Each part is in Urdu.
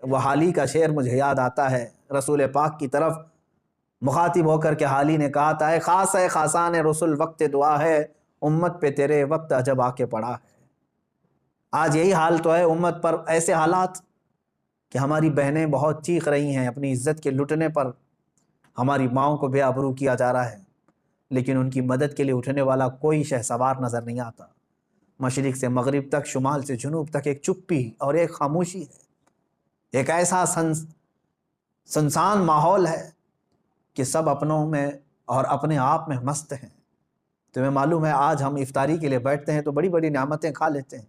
وہ حالی کا شعر مجھے یاد آتا ہے، رسول پاک کی طرف مخاطب ہو کر کے حالی نے کہا تھا، خاص ہے خاصان رسول وقت دعا ہے، امت پہ تیرے وقت عجب آ کے پڑا ہے۔ آج یہی حال تو ہے امت پر، ایسے حالات کہ ہماری بہنیں بہت چیخ رہی ہیں اپنی عزت کے لٹنے پر، ہماری ماؤں کو بے آبرو کیا جا رہا ہے، لیکن ان کی مدد کے لیے اٹھنے والا کوئی شہسوار نظر نہیں آتا۔ مشرق سے مغرب تک، شمال سے جنوب تک ایک چپی اور ایک خاموشی ہے، ایک ایسا سنسان ماحول ہے کہ سب اپنوں میں اور اپنے آپ میں مست ہیں۔ تمہیں معلوم ہے آج ہم افطاری کے لیے بیٹھتے ہیں تو بڑی بڑی نعمتیں کھا لیتے ہیں،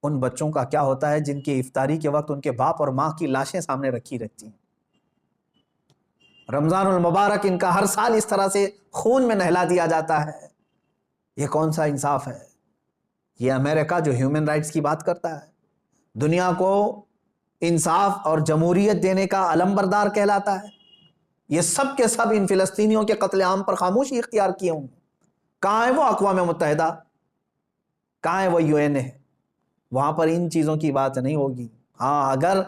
ان بچوں کا کیا ہوتا ہے جن کی افطاری کے وقت ان کے باپ اور ماں کی لاشیں سامنے رکھی رہتی ہیں؟ رمضان المبارک ان کا ہر سال اس طرح سے خون میں نہلا دیا جاتا ہے، یہ کون سا انصاف ہے؟ یہ امریکہ جو ہیومن رائٹس کی بات کرتا ہے، دنیا کو انصاف اور جمہوریت دینے کا علم بردار کہلاتا ہے، یہ سب کے سب ان فلسطینیوں کے قتل عام پر خاموشی اختیار کیے ہوں گے۔ کہاں ہے وہ اقوام متحدہ؟ کہاں ہے وہ UN ہے؟ وہاں پر ان چیزوں کی بات نہیں ہوگی۔ ہاں، اگر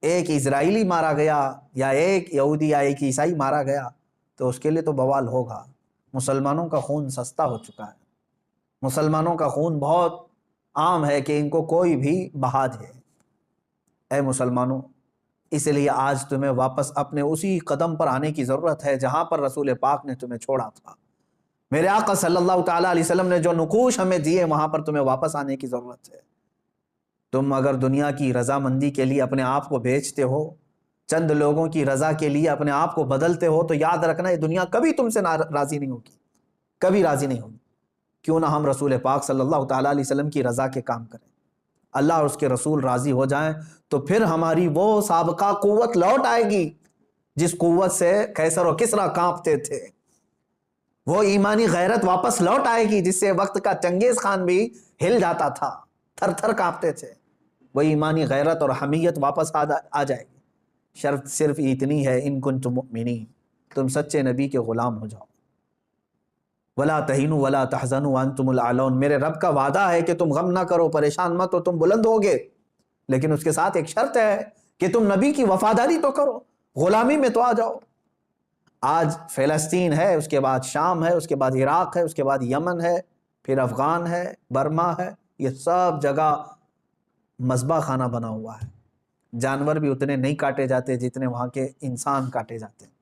ایک اسرائیلی مارا گیا یا ایک یہودی یا ایک عیسائی مارا گیا تو اس کے لیے تو بوال ہوگا۔ مسلمانوں کا خون سستا ہو چکا ہے، مسلمانوں کا خون بہت عام ہے کہ ان کو کوئی بھی بہا دے۔ اے مسلمانوں، اس لیے آج تمہیں واپس اپنے اسی قدم پر آنے کی ضرورت ہے جہاں پر رسول پاک نے تمہیں چھوڑا تھا۔ میرے آقا صلی اللہ تعالیٰ علیہ وسلم نے جو نقوش ہمیں دیے وہاں پر تمہیں واپس آنے کی ضرورت ہے۔ تم اگر دنیا کی رضامندی کے لیے اپنے آپ کو بیچتے ہو، چند لوگوں کی رضا کے لیے اپنے آپ کو بدلتے ہو، تو یاد رکھنا یہ دنیا کبھی تم سے راضی نہیں ہوگی، کبھی راضی نہیں ہوگی۔ کیوں نہ ہم رسول پاک صلی اللہ تعالیٰ علیہ وسلم کی رضا کے کام کریں، اللہ اور اس کے رسول راضی ہو جائیں تو پھر ہماری وہ سابقہ قوت لوٹ آئے گی جس قوت سے قیصر و کسریٰ کانپتے تھے، وہ ایمانی غیرت واپس لوٹ آئے گی جس سے وقت کا چنگیز خان بھی ہل جاتا تھا، تھر تھر کانپتے تھے۔ وہ ایمانی غیرت اور حمیت واپس آ جائے گی۔ شرط صرف اتنی ہے، ان کنتم مؤمنین، تم سچے نبی کے غلام ہو جاؤ۔ ولا تہینوا ولا تحزنوا وانتم الاعلون، میرے رب کا وعدہ ہے کہ تم غم نہ کرو، پریشان مت ہو، تم بلند ہوگے، لیکن اس کے ساتھ ایک شرط ہے کہ تم نبی کی وفاداری تو کرو، غلامی میں تو آ جاؤ۔ آج فلسطین ہے، اس کے بعد شام ہے، اس کے بعد عراق ہے، اس کے بعد یمن ہے، پھر افغان ہے، برما ہے، یہ سب جگہ مذبح خانہ بنا ہوا ہے۔ جانور بھی اتنے نہیں کاٹے جاتے جتنے وہاں کے انسان کاٹے جاتے ہیں۔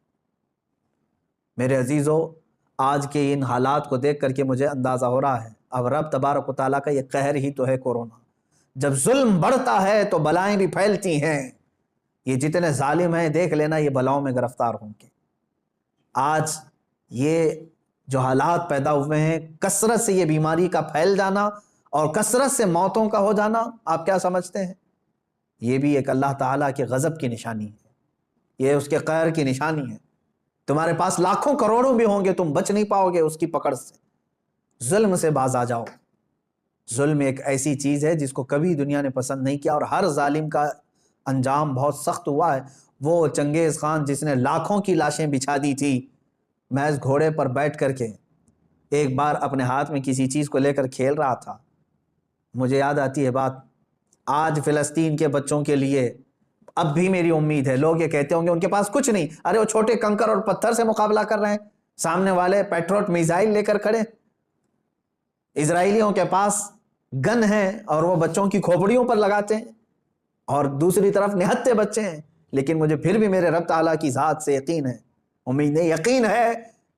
میرے عزیزو، آج کے ان حالات کو دیکھ کر کے مجھے اندازہ ہو رہا ہے اب رب تبارک و تعالیٰ کا یہ قہر ہی تو ہے کورونا۔ جب ظلم بڑھتا ہے تو بلائیں بھی پھیلتی ہیں، یہ جتنے ظالم ہیں دیکھ لینا یہ بلاؤں میں گرفتار ہوں گے۔ آج یہ جو حالات پیدا ہوئے ہیں، کثرت سے یہ بیماری کا پھیل جانا اور کثرت سے موتوں کا ہو جانا، آپ کیا سمجھتے ہیں؟ یہ بھی ایک اللہ تعالیٰ کے غضب کی نشانی ہے، یہ اس کے قہر کی نشانی ہے۔ تمہارے پاس لاکھوں کروڑوں بھی ہوں گے، تم بچ نہیں پاؤ گے اس کی پکڑ سے۔ ظلم سے باز آ جاؤ۔ ظلم ایک ایسی چیز ہے جس کو کبھی دنیا نے پسند نہیں کیا، اور ہر ظالم کا انجام بہت سخت ہوا ہے۔ وہ چنگیز خان جس نے لاکھوں کی لاشیں بچھا دی تھی محض گھوڑے پر بیٹھ کر کے، ایک بار اپنے ہاتھ میں کسی چیز کو لے کر کھیل رہا تھا۔ مجھے یاد آتی ہے بات، آج فلسطین کے بچوں کے لیے اب بھی میری امید ہے، لوگ یہ کہتے ہوں گے ان کے پاس کچھ نہیں، ارے وہ چھوٹے کنکر اور پتھر سے مقابلہ کر رہے ہیں، سامنے والے پیٹروٹ میزائل لے کر کھڑے۔ اسرائیلیوں کے پاس گن ہیں اور وہ بچوں کی کھوپڑیوں پر لگاتے ہیں، اور دوسری طرف نہتے بچے ہیں۔ لیکن مجھے پھر بھی میرے رب تعالیٰ کی ذات سے یقین ہے، امید نہیں، یقین ہے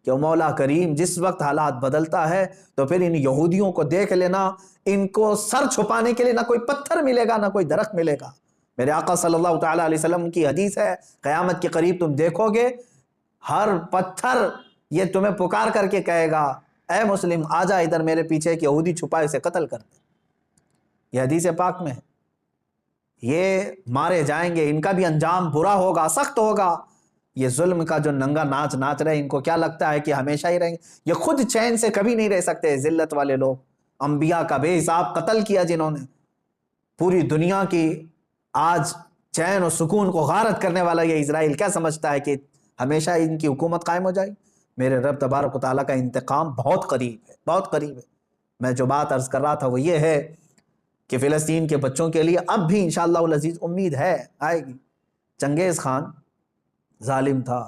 کہ مولا کریم جس وقت حالات بدلتا ہے تو پھر ان یہودیوں کو دیکھ لینا، ان کو سر چھپانے کے لیے نہ کوئی پتھر ملے گا نہ کوئی درخت ملے گا۔ میرے آقا صلی اللہ تعالیٰ علیہ وسلم کی حدیث ہے، قیامت کے قریب تم دیکھو گے ہر پتھر یہ تمہیں پکار کر کے کہے گا، اے مسلم آ جا ادھر میرے پیچھے، ایک یہودی چھپائے اسے قتل کر دے۔ یہ حدیث پاک میں ہے، یہ مارے جائیں گے، ان کا بھی انجام برا ہوگا، سخت ہوگا۔ یہ ظلم کا جو ننگا ناچ ناچ رہے، ان کو کیا لگتا ہے کہ ہمیشہ ہی رہیں گے؟ یہ خود چین سے کبھی نہیں رہ سکتے، ذلت والے لوگ، انبیاء کا بے حساب قتل کیا جنہوں نے، پوری دنیا کی آج چین و سکون کو غارت کرنے والا یہ اسرائیل کیا سمجھتا ہے کہ ہمیشہ ان کی حکومت قائم ہو جائے؟ میرے رب تبارک و تعالیٰ کا انتقام بہت قریب ہے، بہت قریب ہے۔ میں جو بات عرض کر رہا تھا وہ یہ ہے کہ فلسطین کے بچوں کے لیے اب بھی انشاءاللہ العزیز امید ہے، آئے گی۔ چنگیز خان ظالم تھا،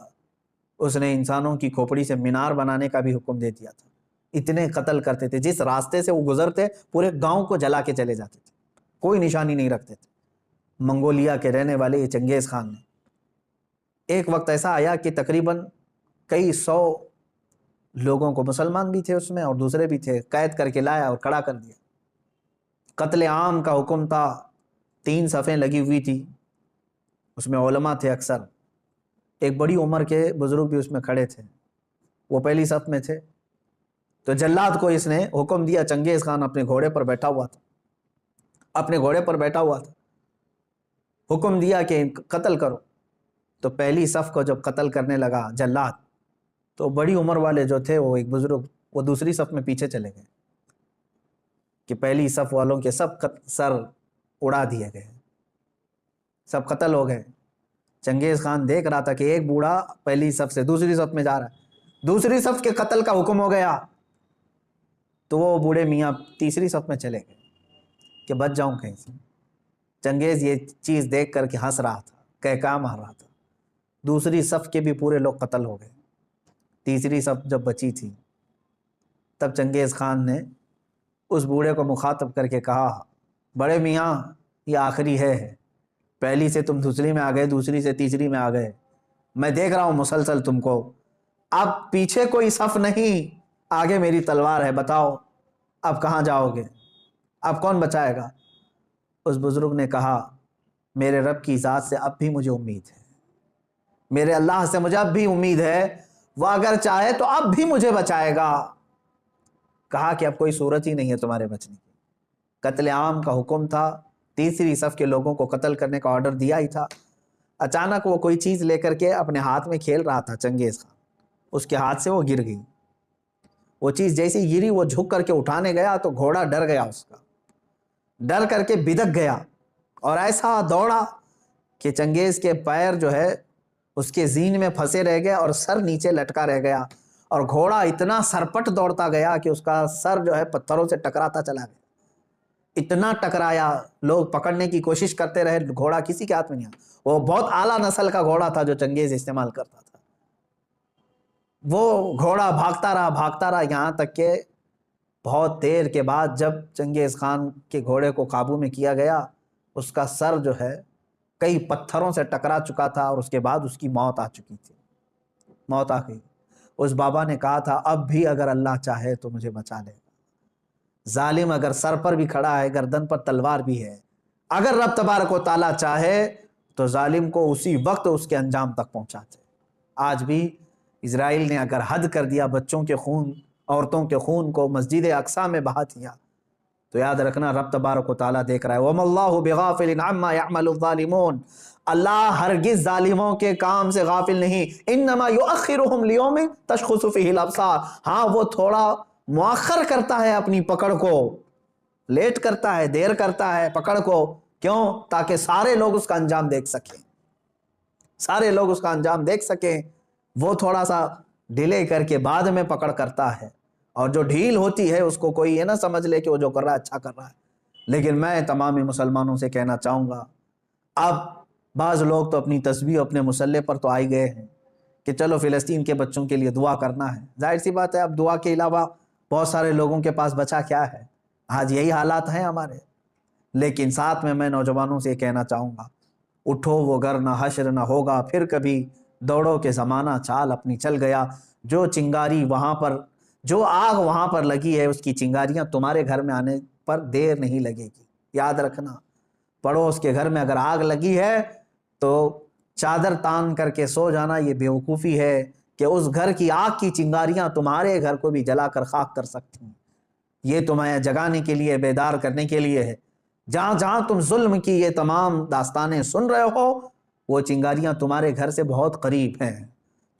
اس نے انسانوں کی کھوپڑی سے مینار بنانے کا بھی حکم دے دیا تھا، اتنے قتل کرتے تھے، جس راستے سے وہ گزرتے پورے گاؤں کو جلا کے چلے جاتے تھے، کوئی نشانی نہیں رکھتے تھے۔ منگولیا کے رہنے والے یہ چنگیز خان نے ایک وقت ایسا آیا کہ تقریباً کئی 100 لوگوں کو، مسلمان بھی تھے اس میں اور دوسرے بھی تھے، قید کر کے لایا اور کھڑا کر دیا۔ قتل عام کا حکم تھا، 3 صفیں لگی ہوئی تھی، اس میں علماء تھے اکثر، ایک بڑی عمر کے بزرگ بھی اس میں کھڑے تھے، وہ پہلی صف میں تھے۔ تو جلاد کو اس نے حکم دیا، چنگیز خان اپنے گھوڑے پر بیٹھا ہوا تھا، حکم دیا کہ قتل کرو۔ تو پہلی صف کو جب قتل کرنے لگا جلاد، تو بڑی عمر والے جو تھے، وہ ایک بزرگ، وہ دوسری صف میں پیچھے چلے گئے کہ پہلی صف والوں کے سب سر اڑا دیے گئے، سب قتل ہو گئے۔ چنگیز خان دیکھ رہا تھا کہ ایک بوڑھا پہلی صف سے دوسری صف میں جا رہا ہے، دوسری صف کے قتل کا حکم ہو گیا، تو وہ بوڑھے میاں تیسری صف میں چلے گئے کہ بچ جاؤں کہیں سے۔ چنگیز یہ چیز دیکھ کر کے ہنس رہا تھا، کہکا مار رہا تھا، دوسری صف کے بھی پورے لوگ قتل ہو گئے، تیسری صف جب بچی تھی، تب چنگیز خان نے اس بوڑھے کو مخاطب کر کے کہا، بڑے میاں یہ آخری ہے، پہلی سے تم دوسری میں آ گئے، دوسری سے تیسری میں آ گئے، میں دیکھ رہا ہوں مسلسل تم کو، اب پیچھے کوئی صف نہیں، آگے میری تلوار ہے، بتاؤ اب کہاں جاؤ گے، اب کون بچائے گا؟ اس بزرگ نے کہا، میرے رب کی ذات سے اب بھی مجھے امید ہے، میرے اللہ سے مجھے اب بھی امید ہے، وہ اگر چاہے تو اب بھی مجھے بچائے گا۔ کہا کہ اب کوئی صورت ہی نہیں ہے تمہارے بچنے کی، قتل عام کا حکم تھا، تیسری صف کے لوگوں کو قتل کرنے کا آرڈر دیا ہی تھا۔ اچانک وہ کوئی چیز لے کر کے اپنے ہاتھ میں کھیل رہا تھا چنگیز خان، اس کے ہاتھ سے وہ گر گئی، وہ چیز جیسی گری وہ جھک کر کے اٹھانے گیا تو گھوڑا ڈر گیا، اس کا ڈر کر کے بدک گیا اور ایسا دوڑا کہ چنگیز کے پیر جو ہے اس کے زین میں پھنسے رہ گئے اور سر نیچے لٹکا رہ گیا، اور گھوڑا اتنا سرپٹ دوڑتا گیا کہ اس کا سر جو ہے پتھروں سے ٹکراتا چلا گیا، اتنا ٹکرایا، لوگ پکڑنے کی کوشش کرتے رہے، گھوڑا کسی کے ہاتھ میں نہیں آیا۔ وہ بہت اعلیٰ نسل کا گھوڑا تھا جو چنگیز استعمال کرتا تھا، وہ گھوڑا بھاگتا رہا یہاں تک کہ بہت دیر کے بعد جب چنگیز خان کے گھوڑے کو قابو میں کیا گیا، اس کا سر جو ہے کئی پتھروں سے ٹکرا چکا تھا اور اس کے بعد اس کی موت آ چکی تھی، موت آ گئی۔ اس بابا نے کہا تھا، اب بھی اگر اللہ چاہے تو مجھے بچا لے گا، ظالم اگر سر پر بھی کھڑا ہے، گردن پر تلوار بھی ہے، اگر رب تبارک و تعالیٰ چاہے تو ظالم کو اسی وقت اس کے انجام تک پہنچاتے۔ آج بھی اسرائیل نے اگر حد کر دیا، بچوں کے خون، عورتوں کے خون کو مسجد اقصیٰ میں بہا دیا، تو یاد رکھنا رب تبارک و تعالیٰ دیکھ رہا ہے۔ وَمَا اللَّهُ بِغَافِلٍ عَمَّا يَعْمَلُ الظَّالِمُونَ، اللہ ہرگز ظالموں کے کام سے غافل نہیں۔ انما یؤخرہم لیوم تشخص فیہ الابصار، ہاں وہ تھوڑا مؤخر کرتا ہے اپنی پکڑ کو، لیٹ کرتا ہے، دیر کرتا ہے پکڑ کو، کیوں؟ تاکہ سارے لوگ اس کا انجام دیکھ سکیں، سارے لوگ اس کا انجام دیکھ سکیں۔ وہ تھوڑا سا ڈیلے کر کے بعد میں پکڑ کرتا ہے، اور جو ڈھیل ہوتی ہے اس کو کوئی یہ نہ سمجھ لے کہ وہ جو کر رہا ہے اچھا کر رہا ہے۔ لیکن میں تمام مسلمانوں سے کہنا چاہوں گا، اب بعض لوگ تو اپنی تسبیح اپنے مسلح پر تو آئی گئے ہیں کہ چلو فلسطین کے بچوں کے لیے دعا کرنا ہے، ظاہر سی بات ہے، اب دعا کے علاوہ بہت سارے لوگوں کے پاس بچا کیا ہے، آج یہی حالات ہیں ہمارے۔ لیکن ساتھ میں نوجوانوں سے کہنا چاہوں گا، اٹھو وہ گر نہ حشر نہ ہوگا پھر کبھی، دوڑو کے زمانہ چال اپنی چل گیا، جو چنگاری وہاں پر، جو آگ وہاں پر لگی ہے، اس کی چنگاریاں تمہارے گھر میں آنے پر دیر نہیں لگے گی۔ یاد رکھنا، پڑوس کے گھر میں اگر آگ لگی ہے تو چادر تان کر کے سو جانا، یہ بیوقوفی ہے کہ اس گھر کی آگ کی چنگاریاں تمہارے گھر کو بھی جلا کر خاک کر سکتی ہیں۔ یہ تمہیں جگانے کے لیے، بیدار کرنے کے لیے ہے۔ جہاں جہاں تم ظلم کی یہ تمام داستانیں سن رہے ہو، وہ چنگاریاں تمہارے گھر سے بہت قریب ہیں،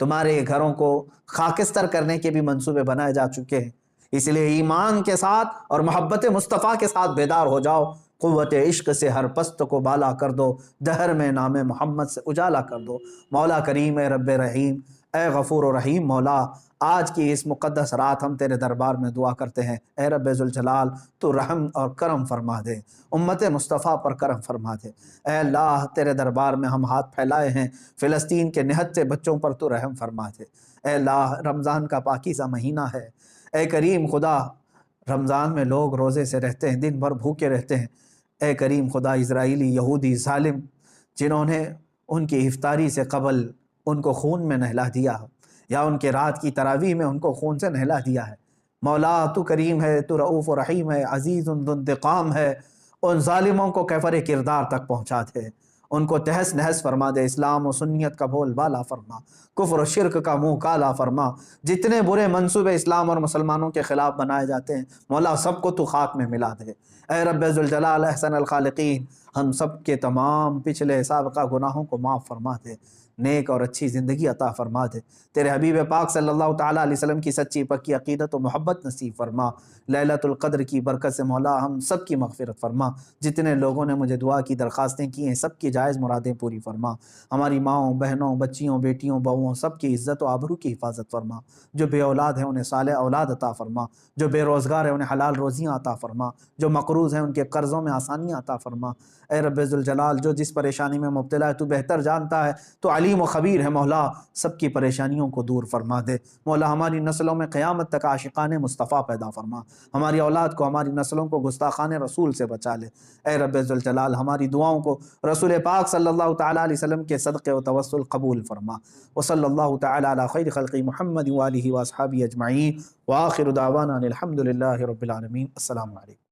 تمہارے گھروں کو خاکستر کرنے کے بھی منصوبے بنائے جا چکے ہیں۔ اس لیے ایمان کے ساتھ اور محبت مصطفیٰ کے ساتھ بیدار ہو جاؤ، قوت عشق سے ہر پست کو بالا کر دو، دہر میں نام محمد سے اجالا کر دو۔ مولا کریم اے رب رحیم، اے غفور و رحیم مولا، آج کی اس مقدس رات ہم تیرے دربار میں دعا کرتے ہیں، اے رب ذوالجلال تو رحم اور کرم فرما دے، امت مصطفیٰ پر کرم فرما دے۔ اے اللہ تیرے دربار میں ہم ہاتھ پھیلائے ہیں، فلسطین کے نہتے بچوں پر تو رحم فرما دے۔ اے اللہ رمضان کا پاکیزہ مہینہ ہے، اے کریم خدا، رمضان میں لوگ روزے سے رہتے ہیں، دن بھر بھوکے رہتے ہیں۔ اے کریم خدا، اسرائیلی یہودی ظالم جنہوں نے ان کی افطاری سے قبل ان کو خون میں نہلا دیا، یا ان کے رات کی تراویح میں ان کو خون سے نہلا دیا ہے، مولا تو کریم ہے، تو رؤوف و رحیم ہے، عزیز ذو انتقام ہے، ان ظالموں کو کیفر کردار تک پہنچا دے، ان کو تہس نہس فرما دے، اسلام و سنیت کا بول بالا فرما، کفر و شرک کا منہ کالا فرما، جتنے برے منصوبے اسلام اور مسلمانوں کے خلاف بنائے جاتے ہیں مولا سب کو تو خاک میں ملا دے۔ اے رب ذوالجلال احسن الخالقین، ہم سب کے تمام پچھلے سابقہ گناہوں کو معاف فرما دے، نیک اور اچھی زندگی عطا فرما دے، تیرے حبیب پاک صلی اللہ تعالیٰ علیہ وسلم کی سچی پکی عقیدت و محبت نصیب فرما، لیلۃ القدر کی برکت سے مولا ہم سب کی مغفرت فرما، جتنے لوگوں نے مجھے دعا کی درخواستیں کی ہیں سب کی جائز مرادیں پوری فرما، ہماری ماؤں بہنوں بچیوں بیٹیوں بہوؤں سب کی عزت و آبرو کی حفاظت فرما، جو بے اولاد ہیں انہیں صالح اولاد عطا فرما، جو بے روزگار ہیں انہیں حلال روزیاں عطا فرما، جو مقروض ہیں ان کے قرضوں میں آسانیاں عطا فرما۔ اے رب ذوالجلال، جو جس پریشانی میں مبتلا ہے تو بہتر جانتا ہے، تو علیم و خبیر ہے مولا، سب کی پریشانیوں کو دور فرما دے مولا، ہماری نسلوں میں قیامت تک عاشقان مصطفیٰ پیدا فرما، ہماری اولاد کو ہماری نسلوں کو گستاخان رسول سے بچا لے۔ اے رب ذوالجلال، ہماری دعاؤں کو رسول پاک صلی اللہ تعالیٰ علیہ وسلم کے صدقے و توسل قبول فرما، وصلی اللہ تعالیٰ علی خیر خلق محمد وآلہ واصحابہ اجمعین، وآخر دعوانا الحمد للہ رب العالمین۔ السلام علیکم۔